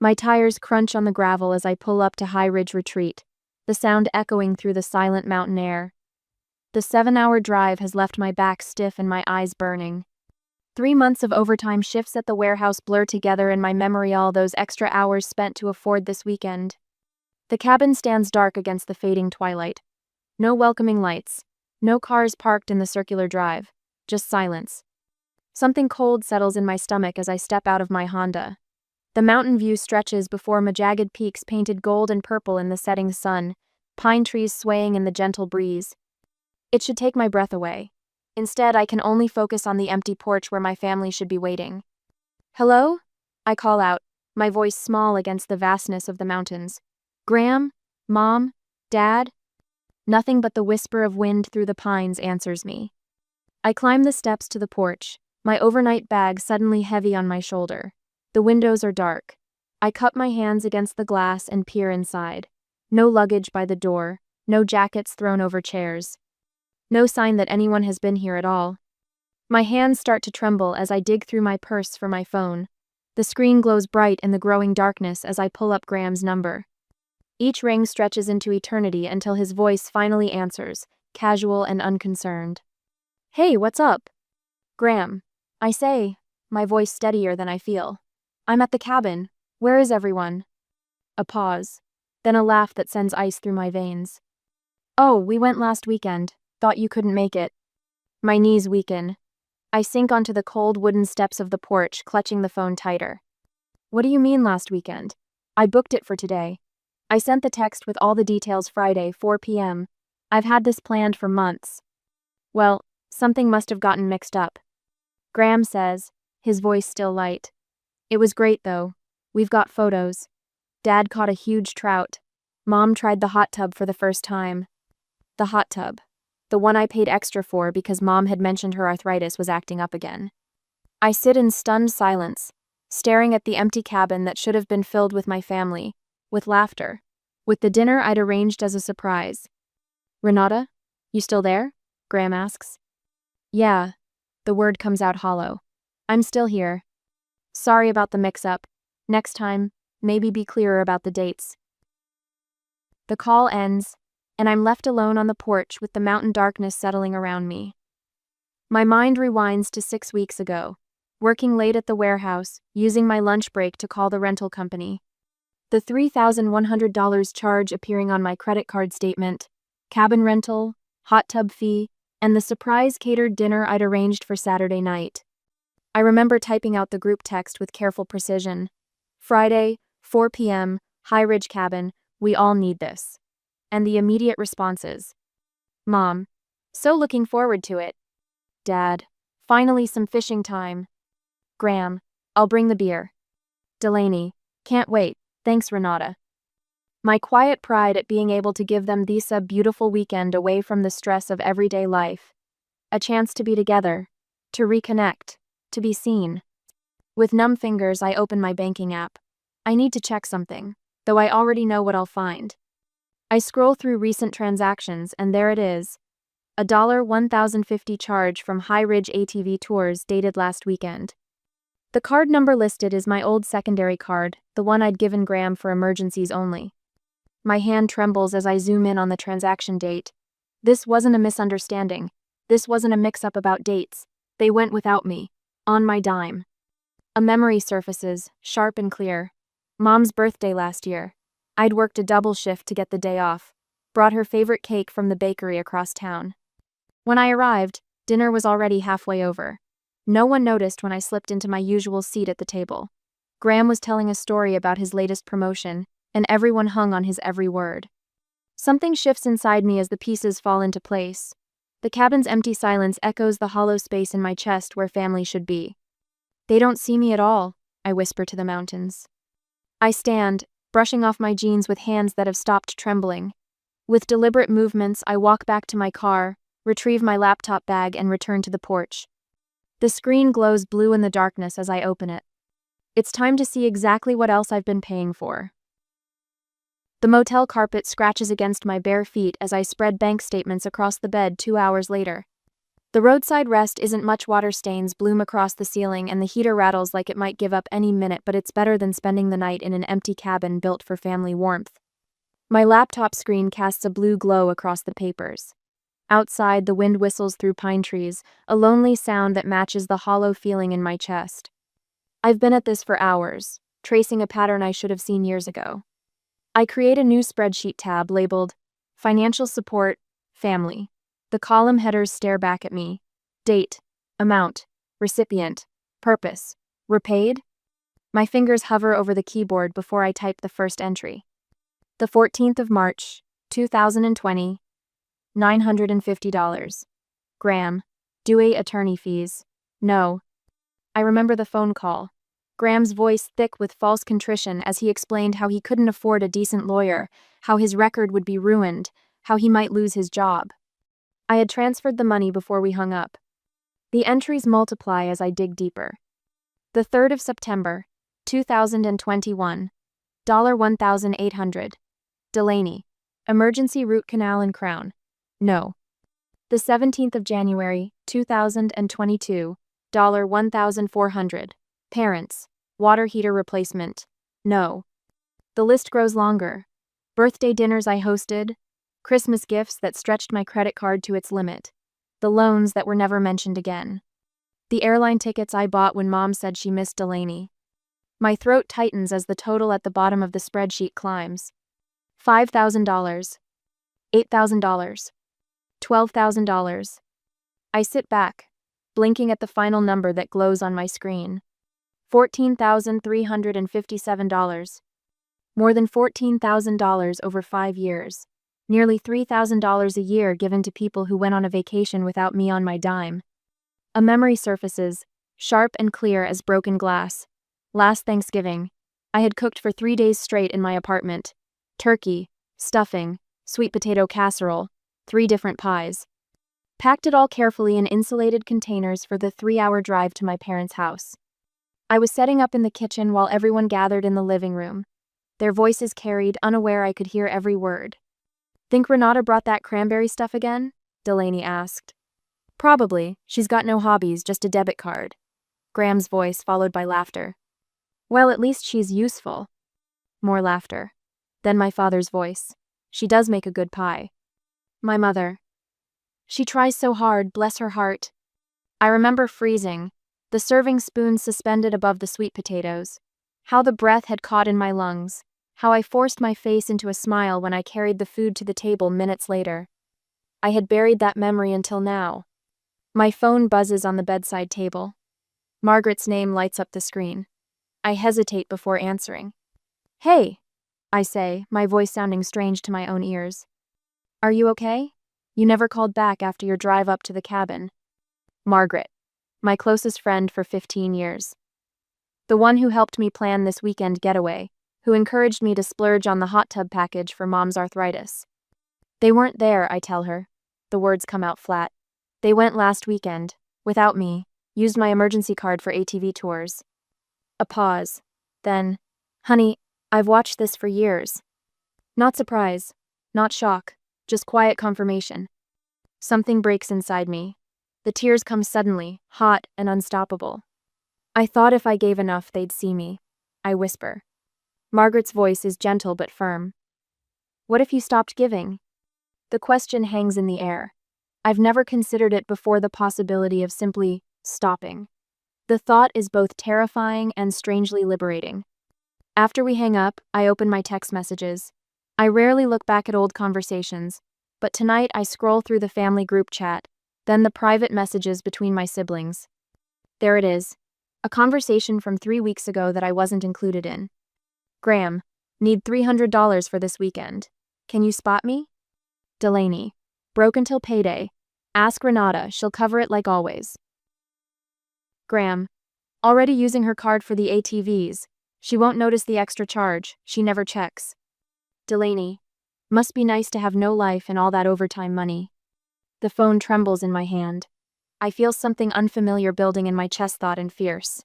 My tires crunch on the gravel as I pull up to High Ridge Retreat, the sound echoing through the silent mountain air. The 7-hour drive has left my back stiff and my eyes burning. 3 months of overtime shifts at the warehouse blur together in my memory, all those extra hours spent to afford this weekend. The cabin stands dark against the fading twilight. No welcoming lights. No cars parked in the circular drive. Just silence. Something cold settles in my stomach as I step out of my Honda. The mountain view stretches before jagged peaks painted gold and purple in the setting sun, pine trees swaying in the gentle breeze. It should take my breath away. Instead, I can only focus on the empty porch where my family should be waiting. "Hello?" I call out, my voice small against the vastness of the mountains. "Graham? Mom? Dad?" Nothing but the whisper of wind through the pines answers me. I climb the steps to the porch, my overnight bag suddenly heavy on my shoulder. The windows are dark. I cup my hands against the glass and peer inside. No luggage by the door, no jackets thrown over chairs. No sign that anyone has been here at all. My hands start to tremble as I dig through my purse for my phone. The screen glows bright in the growing darkness as I pull up Graham's number. Each ring stretches into eternity until his voice finally answers, casual and unconcerned. "Hey, what's up?" "Graham," I say, my voice steadier than I feel. "I'm at the cabin. Where is everyone?" A pause, then a laugh that sends ice through my veins. "Oh, we went last weekend. Thought you couldn't make it." My knees weaken. I sink onto the cold wooden steps of the porch, clutching the phone tighter. "What do you mean last weekend? I booked it for today. I sent the text with all the details Friday, 4 p.m. I've had this planned for months." "Well, something must have gotten mixed up." Graham says, his voice still light. "It was great, though. We've got photos. Dad caught a huge trout. Mom tried the hot tub for the first time." The hot tub. The one I paid extra for because Mom had mentioned her arthritis was acting up again. I sit in stunned silence, staring at the empty cabin that should have been filled with my family, with laughter, with the dinner I'd arranged as a surprise. "Renata, you still there?" Graham asks. "Yeah." The word comes out hollow. "I'm still here. Sorry about the mix-up. Next time, maybe be clearer about the dates." The call ends, and I'm left alone on the porch with the mountain darkness settling around me. My mind rewinds to 6 weeks ago, working late at the warehouse, using my lunch break to call the rental company. The $3,100 charge appearing on my credit card statement, cabin rental, hot tub fee, and the surprise catered dinner I'd arranged for Saturday night. I remember typing out the group text with careful precision. "Friday, 4 p.m., High Ridge Cabin, we all need this." And the immediate responses. "Mom, so looking forward to it." "Dad, finally some fishing time." "Graham, I'll bring the beer." "Delaney, can't wait, thanks Renata." My quiet pride at being able to give them this a beautiful weekend away from the stress of everyday life. A chance to be together, to reconnect, to be seen. With numb fingers, I open my banking app. I need to check something, though I already know what I'll find. I scroll through recent transactions, and there it is. A $1,050 charge from High Ridge ATV Tours dated last weekend. The card number listed is my old secondary card, the one I'd given Graham for emergencies only. My hand trembles as I zoom in on the transaction date. This wasn't a misunderstanding. This wasn't a mix-up about dates. They went without me. On my dime. A memory surfaces, sharp and clear. Mom's birthday last year. I'd worked a double shift to get the day off. Brought her favorite cake from the bakery across town. When I arrived, dinner was already halfway over. No one noticed when I slipped into my usual seat at the table. Graham was telling a story about his latest promotion, and everyone hung on his every word. Something shifts inside me as the pieces fall into place. The cabin's empty silence echoes the hollow space in my chest where family should be. "They don't see me at all," I whisper to the mountains. I stand, brushing off my jeans with hands that have stopped trembling. With deliberate movements, I walk back to my car, retrieve my laptop bag, and return to the porch. The screen glows blue in the darkness as I open it. It's time to see exactly what else I've been paying for. The motel carpet scratches against my bare feet as I spread bank statements across the bed 2 hours later. The roadside rest isn't much. Water stains bloom across the ceiling and the heater rattles like it might give up any minute, but it's better than spending the night in an empty cabin built for family warmth. My laptop screen casts a blue glow across the papers. Outside, the wind whistles through pine trees, a lonely sound that matches the hollow feeling in my chest. I've been at this for hours, tracing a pattern I should have seen years ago. I create a new spreadsheet tab labeled Financial Support, Family. The column headers stare back at me. Date, amount, recipient, purpose, repaid? My fingers hover over the keyboard before I type the first entry. The 14th of March, 2020, $950. Graham, due attorney fees. No. I remember the phone call. Graham's voice thick with false contrition as he explained how he couldn't afford a decent lawyer, how his record would be ruined, how he might lose his job. I had transferred the money before we hung up. The entries multiply as I dig deeper. The 3rd of September, 2021, $1,800. Delaney, emergency root canal and crown. No. The 17th of January, 2022, $1,400. Parents, water heater replacement. No. The list grows longer. Birthday dinners I hosted, Christmas gifts that stretched my credit card to its limit, the loans that were never mentioned again, the airline tickets I bought when Mom said she missed Delaney. My throat tightens as the total at the bottom of the spreadsheet climbs. $5,000, $8,000, $12,000. I sit back, blinking at the final number that glows on my screen. $14,357. More than $14,000 over 5 years. Nearly $3,000 a year given to people who went on a vacation without me on my dime. A memory surfaces, sharp and clear as broken glass. Last Thanksgiving, I had cooked for 3 days straight in my apartment. Turkey, stuffing, sweet potato casserole, 3 different pies. Packed it all carefully in insulated containers for the 3-hour drive to my parents' house. I was setting up in the kitchen while everyone gathered in the living room. Their voices carried, unaware I could hear every word. "Think Renata brought that cranberry stuff again?" Delaney asked. "Probably. She's got no hobbies, just a debit card." Graham's voice followed by laughter. "Well, at least she's useful." More laughter. Then my father's voice. "She does make a good pie." My mother. "She tries so hard, bless her heart." I remember freezing, the serving spoon suspended above the sweet potatoes. How the breath had caught in my lungs. How I forced my face into a smile when I carried the food to the table minutes later. I had buried that memory until now. My phone buzzes on the bedside table. Margaret's name lights up the screen. I hesitate before answering. "Hey," I say, my voice sounding strange to my own ears. "Are you okay? You never called back after your drive up to the cabin." Margaret, my closest friend for 15 years. The one who helped me plan this weekend getaway, who encouraged me to splurge on the hot tub package for Mom's arthritis. "They weren't there," I tell her. The words come out flat. "They went last weekend, without me, used my emergency card for ATV tours." A pause. Then, "Honey, I've watched this for years." Not surprise, not shock, just quiet confirmation. Something breaks inside me. The tears come suddenly, hot and unstoppable. "I thought if I gave enough, they'd see me," I whisper. Margaret's voice is gentle but firm. "What if you stopped giving?" The question hangs in the air. I've never considered it before, the possibility of simply stopping. The thought is both terrifying and strangely liberating. After we hang up, I open my text messages. I rarely look back at old conversations, but tonight I scroll through the family group chat, then the private messages between my siblings. There it is. A conversation from 3 weeks ago that I wasn't included in. "Graham, need $300 for this weekend. Can you spot me?" Delaney, broke until payday. Ask Renata, she'll cover it like always. Graham, already using her card for the ATVs. She won't notice the extra charge, she never checks. Delaney, must be nice to have no life and all that overtime money. The phone trembles in my hand. I feel something unfamiliar building in my chest, thought and fierce.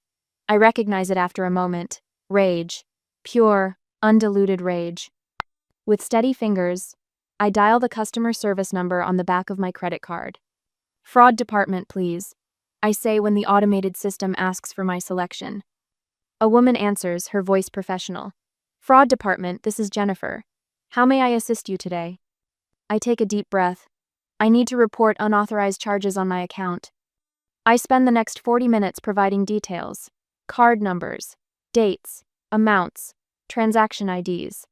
I recognize it after a moment. Rage. Pure, undiluted rage. With steady fingers, I dial the customer service number on the back of my credit card. Fraud department, please, I say when the automated system asks for my selection. A woman answers, her voice professional. Fraud department, this is Jennifer. How may I assist you today? I take a deep breath. I need to report unauthorized charges on my account. I spend the next 40 minutes providing details, card numbers, dates, amounts, transaction IDs.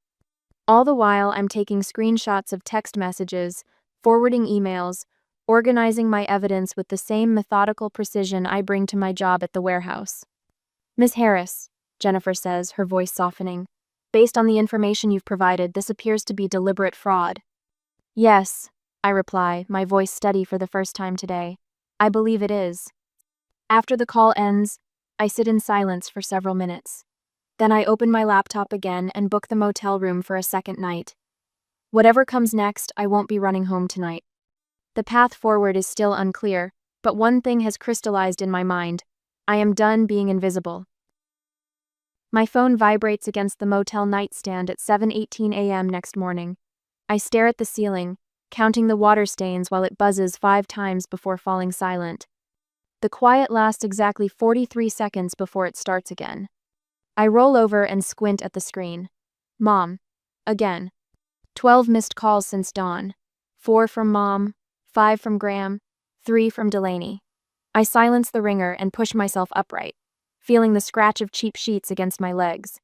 All the while, I'm taking screenshots of text messages, forwarding emails, organizing my evidence with the same methodical precision I bring to my job at the warehouse. Ms. Harris, Jennifer says, her voice softening. Based on the information you've provided, this appears to be deliberate fraud. Yes, I reply, my voice steady for the first time today. I believe it is. After the call ends, I sit in silence for several minutes. Then I open my laptop again and book the motel room for a second night. Whatever comes next, I won't be running home tonight. The path forward is still unclear, but one thing has crystallized in my mind. I am done being invisible. My phone vibrates against the motel nightstand at 7:18 a.m. next morning. I stare at the ceiling, counting the water stains while it buzzes 5 times before falling silent. The quiet lasts exactly 43 seconds before it starts again. I roll over and squint at the screen. Mom. Again. 12 missed calls since dawn. 4 from Mom, 5 from Graham, 3 from Delaney. I silence the ringer and push myself upright, feeling the scratch of cheap sheets against my legs.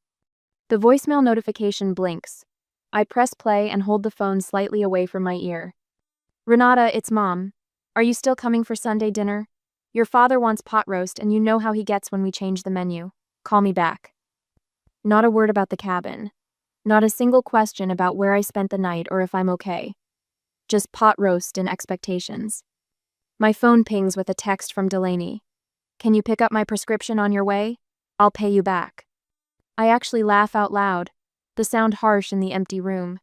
The voicemail notification blinks. I press play and hold the phone slightly away from my ear. Renata, it's Mom. Are you still coming for Sunday dinner? Your father wants pot roast and you know how he gets when we change the menu. Call me back. Not a word about the cabin. Not a single question about where I spent the night or if I'm okay. Just pot roast and expectations. My phone pings with a text from Delaney. Can you pick up my prescription on your way? I'll pay you back. I actually laugh out loud, the sound harsh in the empty room.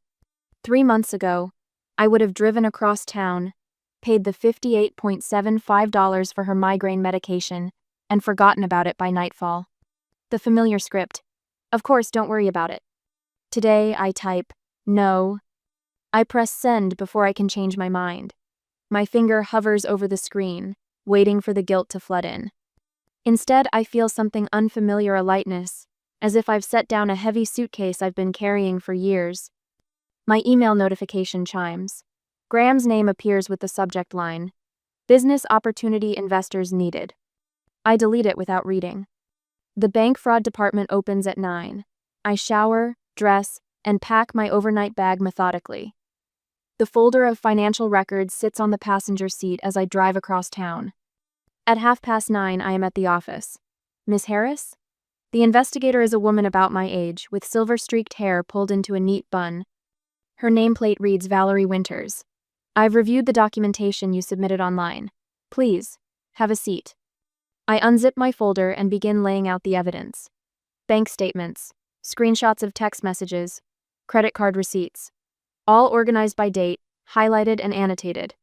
3 months ago, I would have driven across town, paid the $58.75 for her migraine medication, and forgotten about it by nightfall. The familiar script. Of course, don't worry about it. Today, I type, no. I press send before I can change my mind. My finger hovers over the screen, waiting for the guilt to flood in. Instead, I feel something unfamiliar, a lightness, as if I've set down a heavy suitcase I've been carrying for years. My email notification chimes. Graham's name appears with the subject line, Business Opportunity Investors Needed. I delete it without reading. The bank fraud department opens at 9. I shower, dress, and pack my overnight bag methodically. The folder of financial records sits on the passenger seat as I drive across town. At 9:30, I am at the office. Miss Harris? The investigator is a woman about my age, with silver-streaked hair pulled into a neat bun. Her nameplate reads Valerie Winters. I've reviewed the documentation you submitted online. Please, have a seat. I unzip my folder and begin laying out the evidence. Bank statements, screenshots of text messages, credit card receipts. All organized by date, highlighted and annotated.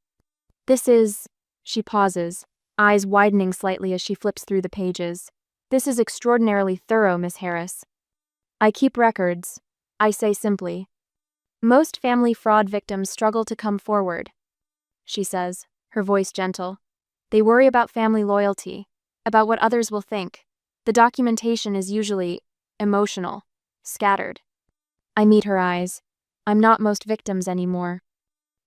This is... She pauses, eyes widening slightly as she flips through the pages. This is extraordinarily thorough, Miss Harris. I keep records, I say simply. Most family fraud victims struggle to come forward, she says, her voice gentle. They worry about family loyalty, about what others will think. The documentation is usually emotional, scattered. I meet her eyes. I'm not most victims anymore.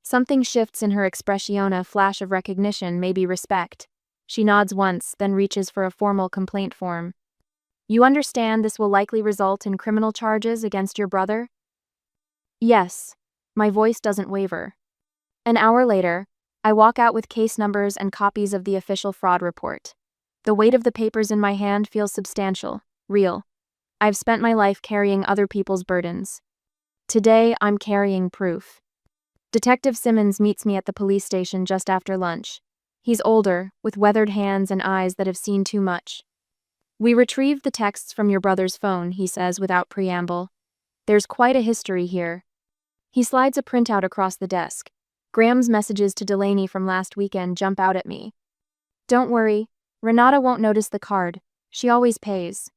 Something shifts in her expression, a flash of recognition, maybe respect. She nods once, then reaches for a formal complaint form. You understand this will likely result in criminal charges against your brother? Yes. My voice doesn't waver. An hour later, I walk out with case numbers and copies of the official fraud report. The weight of the papers in my hand feels substantial, real. I've spent my life carrying other people's burdens. Today, I'm carrying proof. Detective Simmons meets me at the police station just after lunch. He's older, with weathered hands and eyes that have seen too much. We retrieved the texts from your brother's phone, he says without preamble. There's quite a history here. He slides a printout across the desk. Graham's messages to Delaney from last weekend jump out at me. Don't worry, Renata won't notice the card. She always pays.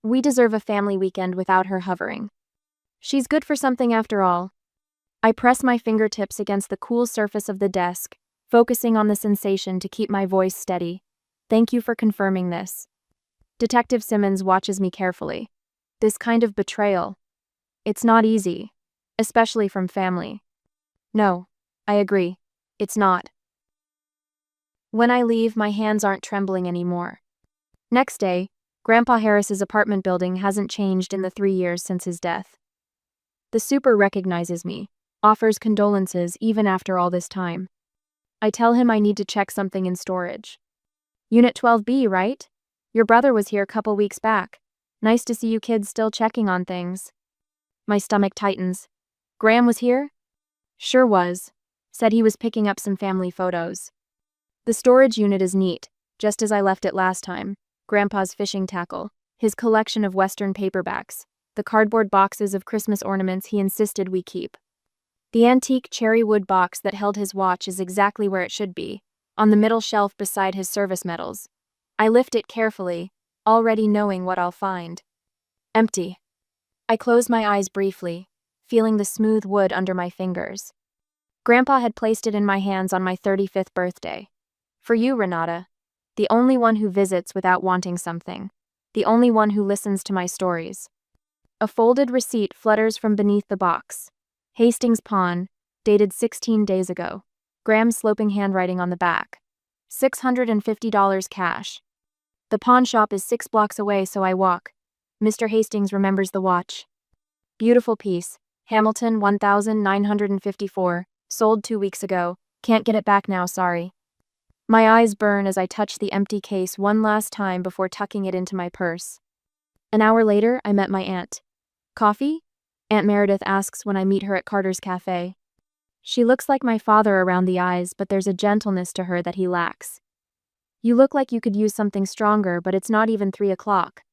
We deserve a family weekend without her hovering. She's good for something after all. I press my fingertips against the cool surface of the desk, focusing on the sensation to keep my voice steady. Thank you for confirming this. Detective Simmons watches me carefully. This kind of betrayal. It's not easy, especially from family. No, I agree. It's not. When I leave, my hands aren't trembling anymore. Next day, Grandpa Harris's apartment building hasn't changed in the 3 years since his death. The super recognizes me, offers condolences even after all this time. I tell him I need to check something in storage. Unit 12B, right? Your brother was here a couple weeks back. Nice to see you kids still checking on things. My stomach tightens. Graham was here? Sure was. Said he was picking up some family photos. The storage unit is neat, just as I left it last time. Grandpa's fishing tackle, his collection of Western paperbacks, the cardboard boxes of Christmas ornaments he insisted we keep. The antique cherry wood box that held his watch is exactly where it should be, on the middle shelf beside his service medals. I lift it carefully, already knowing what I'll find. Empty. I close my eyes briefly, feeling the smooth wood under my fingers. Grandpa had placed it in my hands on my 35th birthday. For you, Renata. The only one who visits without wanting something. The only one who listens to my stories. A folded receipt flutters from beneath the box. Hastings Pawn, dated 16 days ago. Graham's sloping handwriting on the back. $650 cash. The pawn shop is 6 blocks away, so I walk. Mr. Hastings remembers the watch. Beautiful piece. Hamilton 1954. Sold 2 weeks ago. Can't get it back now, sorry. My eyes burn as I touch the empty case one last time before tucking it into my purse. An hour later, I met my aunt. Coffee? Aunt Meredith asks when I meet her at Carter's Cafe. She looks like my father around the eyes, but there's a gentleness to her that he lacks. You look like you could use something stronger, but it's not even 3 o'clock.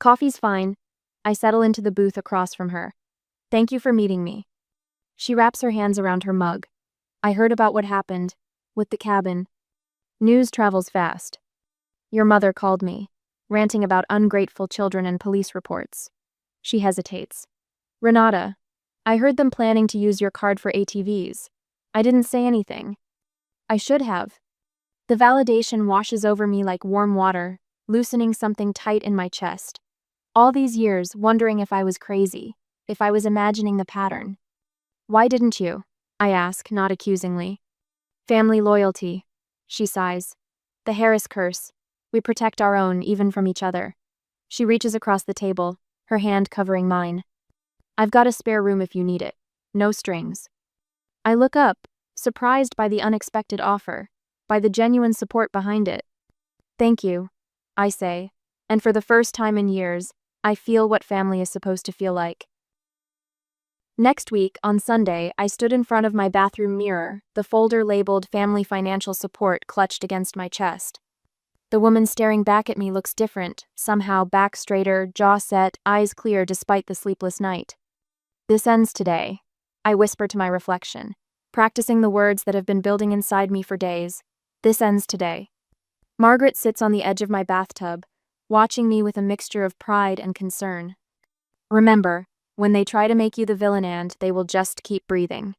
Coffee's fine. I settle into the booth across from her. Thank you for meeting me. She wraps her hands around her mug. I heard about what happened. With the cabin. News travels fast. Your mother called me, ranting about ungrateful children and police reports. She hesitates. Renata, I heard them planning to use your card for ATVs. I didn't say anything. I should have. The validation washes over me like warm water, loosening something tight in my chest. All these years, wondering if I was crazy, if I was imagining the pattern. Why didn't you? I ask, not accusingly. Family loyalty. She sighs. The Harris curse. We protect our own, even from each other. She reaches across the table, her hand covering mine. I've got a spare room if you need it. No strings. I look up, surprised by the unexpected offer, by the genuine support behind it. Thank you, I say, and for the first time in years, I feel what family is supposed to feel like. Next week, on Sunday, I stood in front of my bathroom mirror, the folder labeled Family Financial Support clutched against my chest. The woman staring back at me looks different, somehow back straighter, jaw set, eyes clear despite the sleepless night. This ends today, I whisper to my reflection, practicing the words that have been building inside me for days. This ends today. Margaret sits on the edge of my bathtub, watching me with a mixture of pride and concern. Remember, when they try to make you the villain and they will just keep breathing.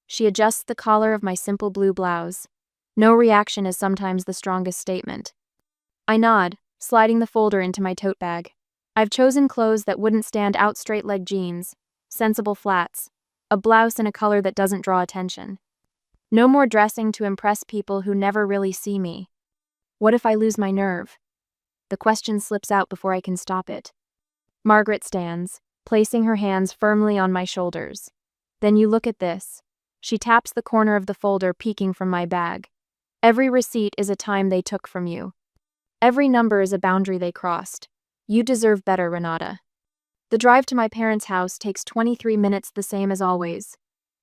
She adjusts the collar of my simple blue blouse. No reaction is sometimes the strongest statement. I nod, sliding the folder into my tote bag. I've chosen clothes that wouldn't stand out: straight-leg jeans, sensible flats, a blouse in a color that doesn't draw attention. No more dressing to impress people who never really see me. What if I lose my nerve? The question slips out before I can stop it. Margaret stands, placing her hands firmly on my shoulders. Then you look at this. She taps the corner of the folder peeking from my bag. Every receipt is a time they took from you. Every number is a boundary they crossed. You deserve better, Renata. The drive to my parents' house takes 23 minutes, the same as always.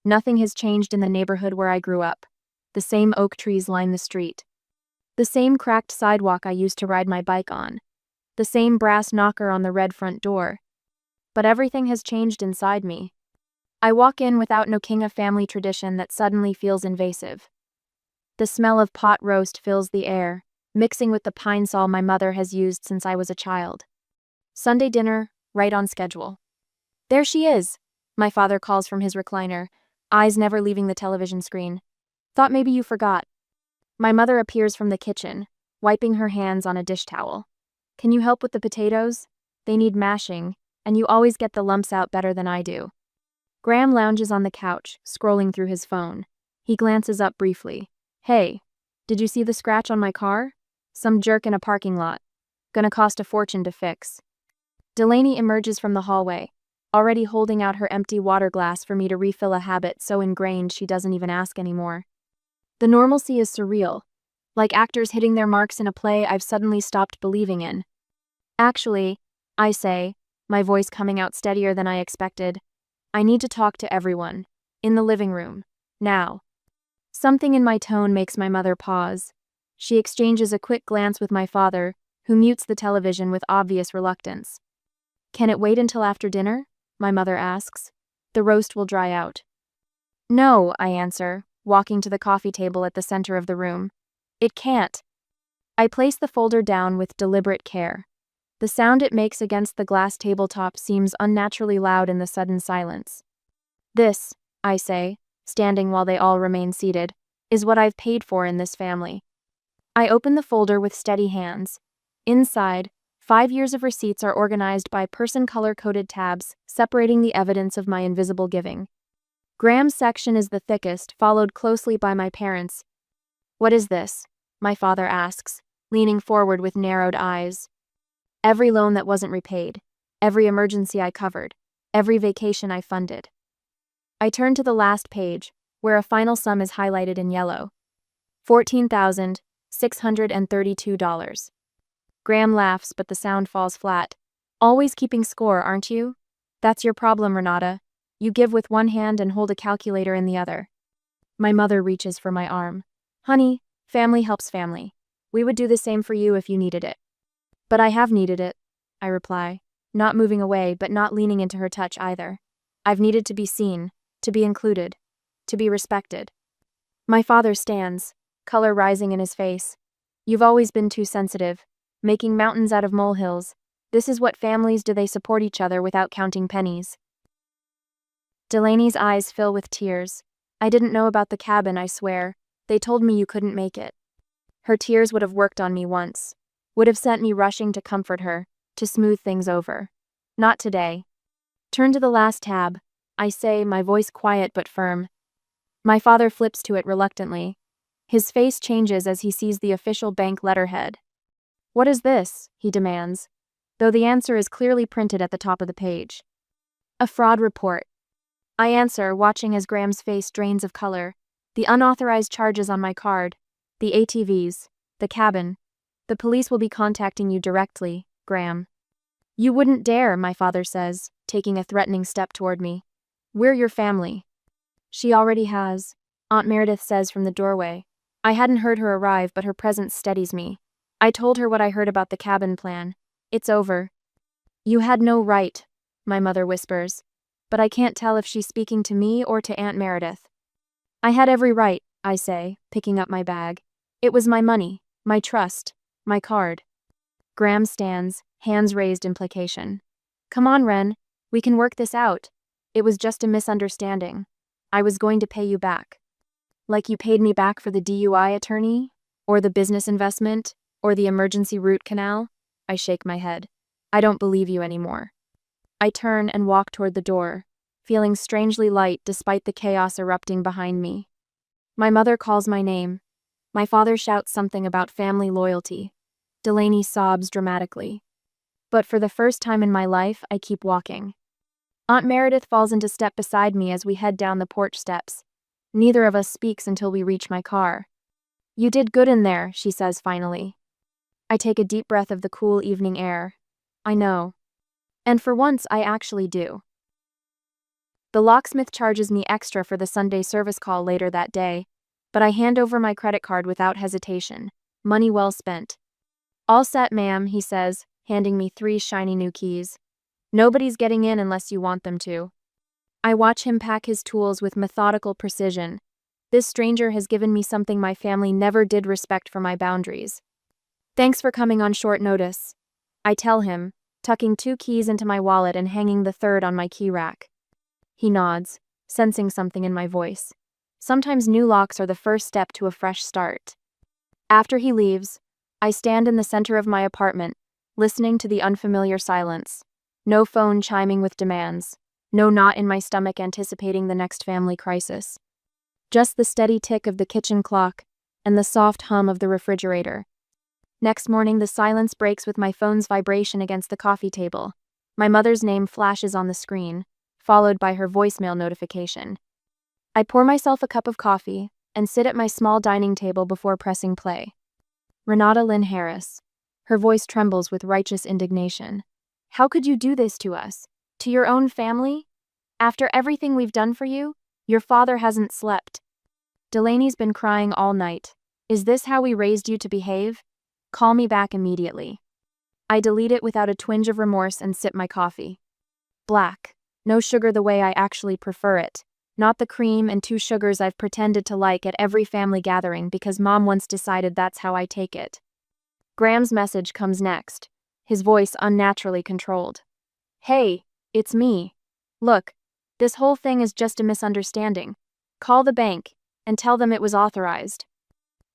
Nothing has changed in the neighborhood where I grew up. The same oak trees line the street. The same cracked sidewalk I used to ride my bike on. The same brass knocker on the red front door. But everything has changed inside me. I walk in without knowing a family tradition that suddenly feels invasive. The smell of pot roast fills the air, mixing with the pine sol my mother has used since I was a child. Sunday dinner, right on schedule. There she is, my father calls from his recliner, eyes never leaving the television screen. Thought maybe you forgot. My mother appears from the kitchen, wiping her hands on a dish towel. Can you help with the potatoes? They need mashing, and you always get the lumps out better than I do. Graham lounges on the couch, scrolling through his phone. He glances up briefly. Hey, did you see the scratch on my car? Some jerk in a parking lot. Gonna cost a fortune to fix. Delaney emerges from the hallway, already holding out her empty water glass for me to refill, a habit so ingrained she doesn't even ask anymore. The normalcy is surreal. Like actors hitting their marks in a play I've suddenly stopped believing in. Actually, I say, my voice coming out steadier than I expected, I need to talk to everyone. In the living room. Now. Something in my tone makes my mother pause. She exchanges a quick glance with my father, who mutes the television with obvious reluctance. Can it wait until after dinner? My mother asks. The roast will dry out. No, I answer, walking to the coffee table at the center of the room. It can't. I place the folder down with deliberate care. The sound it makes against the glass tabletop seems unnaturally loud in the sudden silence. This, I say, standing while they all remain seated, is what I've paid for in this family. I open the folder with steady hands. Inside, 5 years of receipts are organized by person color-coded tabs, separating the evidence of my invisible giving. Graham's section is the thickest, followed closely by my parents'. What is this? My father asks, leaning forward with narrowed eyes. Every loan that wasn't repaid, every emergency I covered, every vacation I funded. I turn to the last page, where a final sum is highlighted in yellow. $14,632. Graham laughs, but the sound falls flat. Always keeping score, aren't you? That's your problem, Renata. You give with one hand and hold a calculator in the other. My mother reaches for my arm. Honey, family helps family. We would do the same for you if you needed it. But I have needed it, I reply, not moving away but not leaning into her touch either. I've needed to be seen, to be included, to be respected. My father stands, color rising in his face. You've always been too sensitive, making mountains out of molehills. This is what families do, they support each other without counting pennies. Delaney's eyes fill with tears. I didn't know about the cabin, I swear. They told me you couldn't make it. Her tears would have worked on me once. Would have sent me rushing to comfort her, to smooth things over. Not today. Turn to the last tab, I say, my voice quiet but firm. My father flips to it reluctantly. His face changes as he sees the official bank letterhead. What is this? He demands, though the answer is clearly printed at the top of the page. A fraud report. I answer, watching as Graham's face drains of color. The unauthorized charges on my card, the ATVs, the cabin. The police will be contacting you directly, Graham. You wouldn't dare, my father says, taking a threatening step toward me. We're your family. She already has, Aunt Meredith says from the doorway. I hadn't heard her arrive, but her presence steadies me. I told her what I heard about the cabin plan. It's over. You had no right, my mother whispers, but I can't tell if she's speaking to me or to Aunt Meredith. I had every right, I say, picking up my bag. It was my money, my trust, my card. Graham stands, hands raised in placation. Come on, Ren, we can work this out. It was just a misunderstanding. I was going to pay you back. Like you paid me back for the DUI attorney? Or the business investment? Or the emergency root canal? I shake my head. I don't believe you anymore. I turn and walk toward the door, feeling strangely light despite the chaos erupting behind me. My mother calls my name. My father shouts something about family loyalty. Delaney sobs dramatically. But for the first time in my life, I keep walking. Aunt Meredith falls into step beside me as we head down the porch steps. Neither of us speaks until we reach my car. You did good in there, she says finally. I take a deep breath of the cool evening air. I know. And for once, I actually do. The locksmith charges me extra for the Sunday service call later that day, but I hand over my credit card without hesitation. Money well spent. All set, ma'am, he says, handing me 3 shiny new keys. Nobody's getting in unless you want them to. I watch him pack his tools with methodical precision. This stranger has given me something my family never did: respect for my boundaries. Thanks for coming on short notice, I tell him, tucking 2 keys into my wallet and hanging the third on my key rack. He nods, sensing something in my voice. Sometimes new locks are the first step to a fresh start. After he leaves, I stand in the center of my apartment, listening to the unfamiliar silence. No phone chiming with demands. No knot in my stomach anticipating the next family crisis. Just the steady tick of the kitchen clock and the soft hum of the refrigerator. Next morning, the silence breaks with my phone's vibration against the coffee table. My mother's name flashes on the screen, followed by her voicemail notification. I pour myself a cup of coffee and sit at my small dining table before pressing play. Renata Lynn Harris. Her voice trembles with righteous indignation. How could you do this to us? To your own family? After everything we've done for you? Your father hasn't slept. Delaney's been crying all night. Is this how we raised you to behave? Call me back immediately. I delete it without a twinge of remorse and sip my coffee. Black. No sugar the way I actually prefer it. Not the cream and 2 sugars I've pretended to like at every family gathering because Mom once decided that's how I take it. Graham's message comes next, his voice unnaturally controlled. Hey, it's me. Look, this whole thing is just a misunderstanding. Call the bank and tell them it was authorized.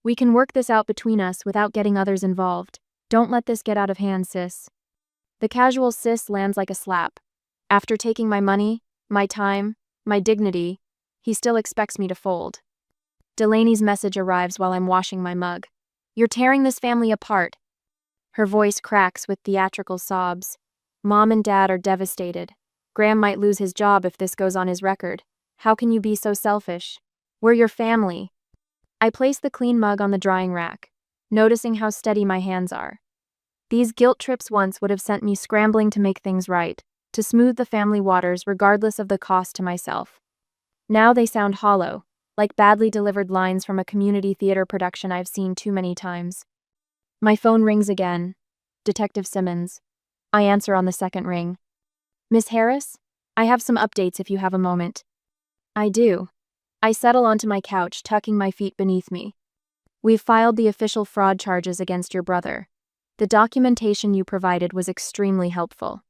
We can work this out between us without getting others involved. Don't let this get out of hand, sis. The casual sis lands like a slap. After taking my money, my time, my dignity, he still expects me to fold. Delaney's message arrives while I'm washing my mug. You're tearing this family apart. Her voice cracks with theatrical sobs. Mom and Dad are devastated. Graham might lose his job if this goes on his record. How can you be so selfish? We're your family. I place the clean mug on the drying rack, noticing how steady my hands are. These guilt trips once would have sent me scrambling to make things right, to smooth the family waters regardless of the cost to myself. Now they sound hollow, like badly delivered lines from a community theater production I've seen too many times. My phone rings again. Detective Simmons. I answer on the second ring. Miss Harris? I have some updates if you have a moment. I do. I settle onto my couch, tucking my feet beneath me. We've filed the official fraud charges against your brother. The documentation you provided was extremely helpful.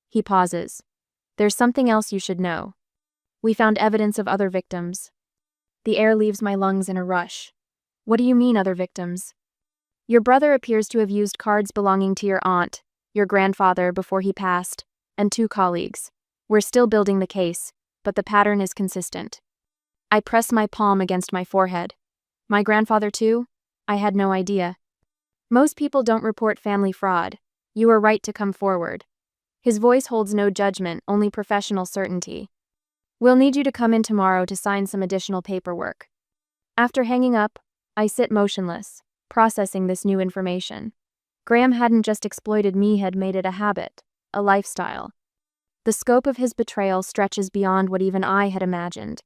He pauses. There's something else you should know. We found evidence of other victims. The air leaves my lungs in a rush. What do you mean, other victims? Your brother appears to have used cards belonging to your aunt, your grandfather before he passed, and 2 colleagues. We're still building the case, but the pattern is consistent. I press my palm against my forehead. My grandfather too? I had no idea. Most people don't report family fraud. You were right to come forward. His voice holds no judgment, only professional certainty. We'll need you to come in tomorrow to sign some additional paperwork. After hanging up, I sit motionless, processing this new information. Graham hadn't just exploited me, had made it a habit, a lifestyle. The scope of his betrayal stretches beyond what even I had imagined.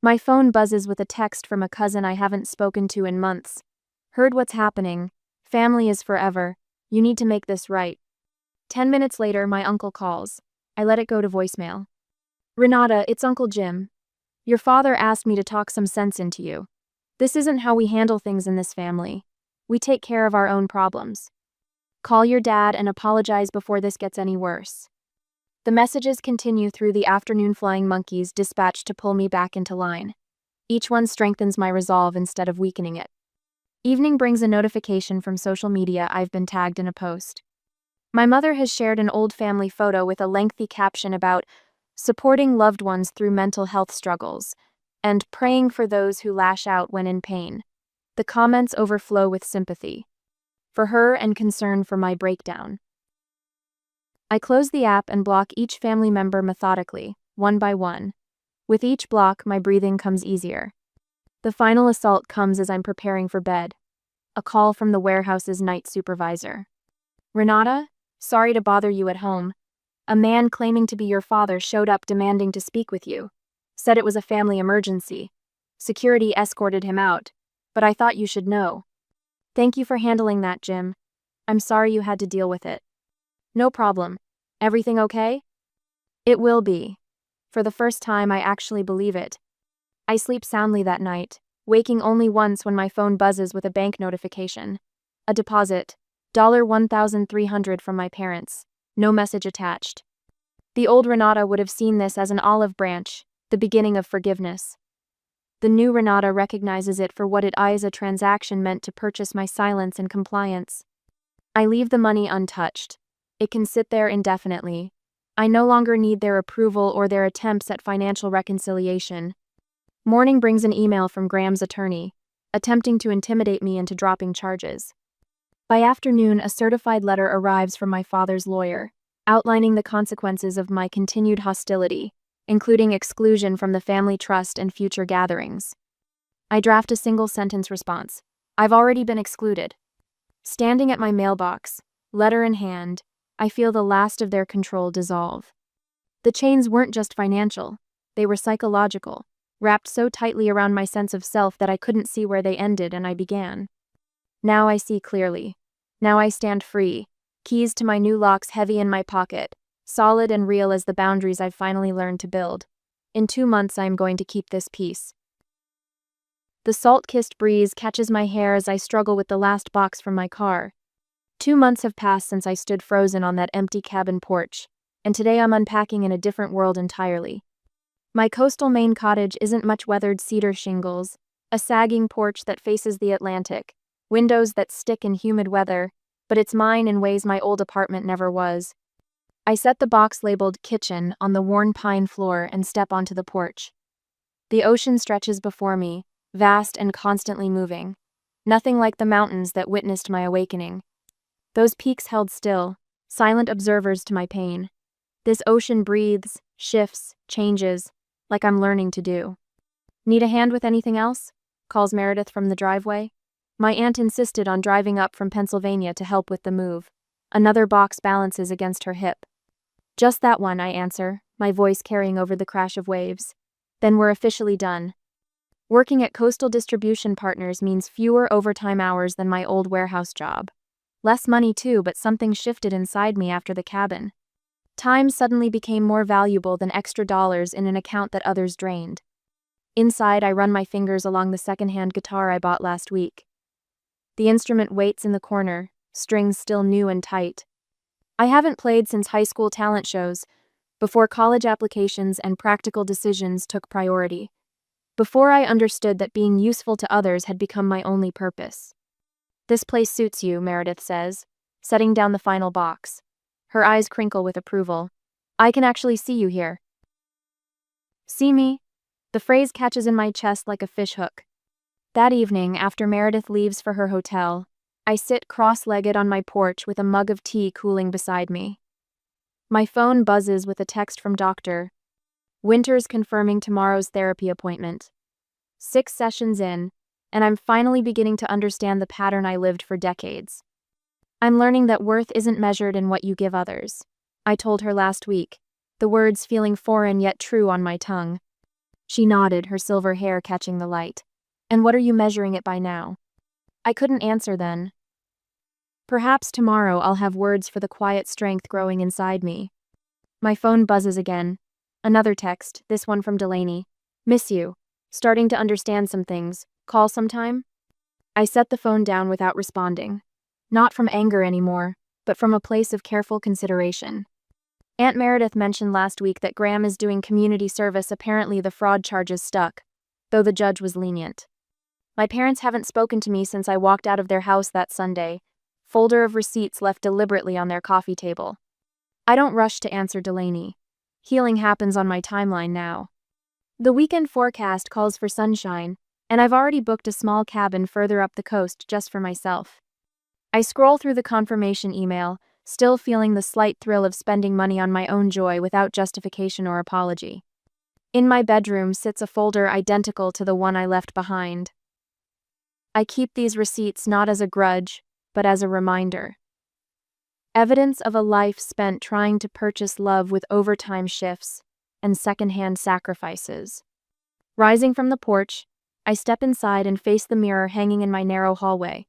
My phone buzzes with a text from a cousin I haven't spoken to in months. Heard what's happening. Family is forever. You need to make this right. 10 minutes later, my uncle calls. I let it go to voicemail. Renata, it's Uncle Jim. Your father asked me to talk some sense into you. This isn't how we handle things in this family. We take care of our own problems. Call your dad and apologize before this gets any worse. The messages continue through the afternoon, flying monkeys dispatched to pull me back into line. Each one strengthens my resolve instead of weakening it. Evening brings a notification from social media I've been tagged in a post. My mother has shared an old family photo with a lengthy caption about supporting loved ones through mental health struggles and praying for those who lash out when in pain. The comments overflow with sympathy for her and concern for my breakdown. I close the app and block each family member methodically, one by one. With each block, my breathing comes easier. The final assault comes as I'm preparing for bed. A call from the warehouse's night supervisor. Renata, sorry to bother you at home. A man claiming to be your father showed up demanding to speak with you. Said it was a family emergency. Security escorted him out, but I thought you should know. Thank you for handling that, Jim. I'm sorry you had to deal with it. No problem. Everything okay? It will be. For the first time, I actually believe it. I sleep soundly that night, waking only once when my phone buzzes with a bank notification. A deposit, $1,300 from my parents. No message attached. The old Renata would have seen this as an olive branch, the beginning of forgiveness. The new Renata recognizes it for what it is, a transaction meant to purchase my silence and compliance. I leave the money untouched. It can sit there indefinitely. I no longer need their approval or their attempts at financial reconciliation. Morning brings an email from Graham's attorney, attempting to intimidate me into dropping charges. By afternoon, a certified letter arrives from my father's lawyer, outlining the consequences of my continued hostility, including exclusion from the family trust and future gatherings. I draft a single-sentence response. I've already been excluded. Standing at my mailbox, letter in hand, I feel the last of their control dissolve. The chains weren't just financial, they were psychological, wrapped so tightly around my sense of self that I couldn't see where they ended and I began. Now I see clearly. Now I stand free, keys to my new locks heavy in my pocket, solid and real as the boundaries I've finally learned to build. In 2 months I am going to keep this peace. The salt-kissed breeze catches my hair as I struggle with the last box from my car. 2 months have passed since I stood frozen on that empty cabin porch, and today I'm unpacking in a different world entirely. My coastal Maine cottage isn't much weathered cedar shingles, a sagging porch that faces the Atlantic, windows that stick in humid weather, but it's mine in ways my old apartment never was. I set the box labeled kitchen on the worn pine floor and step onto the porch. The ocean stretches before me, vast and constantly moving. Nothing like the mountains that witnessed my awakening. Those peaks held still, silent observers to my pain. This ocean breathes, shifts, changes, like I'm learning to do. Need a hand with anything else? Calls Meredith from the driveway. My aunt insisted on driving up from Pennsylvania to help with the move. Another box balances against her hip. Just that one, I answer, my voice carrying over the crash of waves. Then we're officially done. Working at Coastal Distribution Partners means fewer overtime hours than my old warehouse job. Less money too, but something shifted inside me after the cabin. Time suddenly became more valuable than extra dollars in an account that others drained. Inside, I run my fingers along the second-hand guitar I bought last week. The instrument waits in the corner, strings still new and tight. I haven't played since high school talent shows, before college applications and practical decisions took priority. Before I understood that being useful to others had become my only purpose. This place suits you, Meredith says, setting down the final box. Her eyes crinkle with approval. I can actually see you here. See me? The phrase catches in my chest like a fishhook. That evening, after Meredith leaves for her hotel, I sit cross-legged on my porch with a mug of tea cooling beside me. My phone buzzes with a text from Dr. Winters confirming tomorrow's therapy appointment. 6 sessions in, and I'm finally beginning to understand the pattern I lived for decades. I'm learning that worth isn't measured in what you give others. I told her last week, the words feeling foreign yet true on my tongue. She nodded, her silver hair catching the light. And what are you measuring it by now? I couldn't answer then. Perhaps tomorrow I'll have words for the quiet strength growing inside me. My phone buzzes again. Another text, this one from Delaney. Miss you. Starting to understand some things. Call sometime? I set the phone down without responding. Not from anger anymore, but from a place of careful consideration. Aunt Meredith mentioned last week that Graham is doing community service. Apparently the fraud charges stuck, though the judge was lenient. My parents haven't spoken to me since I walked out of their house that Sunday. Folder of receipts left deliberately on their coffee table. I don't rush to answer Delaney. Healing happens on my timeline now. The weekend forecast calls for sunshine, and I've already booked a small cabin further up the coast just for myself. I scroll through the confirmation email, still feeling the slight thrill of spending money on my own joy without justification or apology. In my bedroom sits a folder identical to the one I left behind. I keep these receipts not as a grudge, but as a reminder. Evidence of a life spent trying to purchase love with overtime shifts and secondhand sacrifices. Rising from the porch, I step inside and face the mirror hanging in my narrow hallway.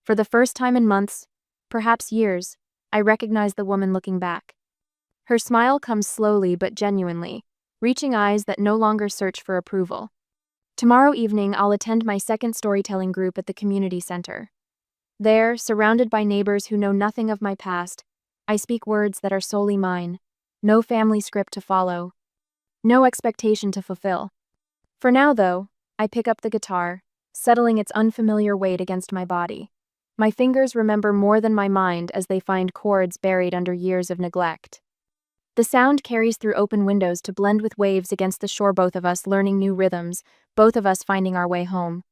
For the first time in months, perhaps years, I recognize the woman looking back. Her smile comes slowly but genuinely, reaching eyes that no longer search for approval. Tomorrow evening, I'll attend my second storytelling group at the community center. There, surrounded by neighbors who know nothing of my past, I speak words that are solely mine. No family script to follow. No expectation to fulfill. For now, though, I pick up the guitar, settling its unfamiliar weight against my body. My fingers remember more than my mind as they find chords buried under years of neglect. The sound carries through open windows to blend with waves against the shore, both of us learning new rhythms, both of us finding our way home.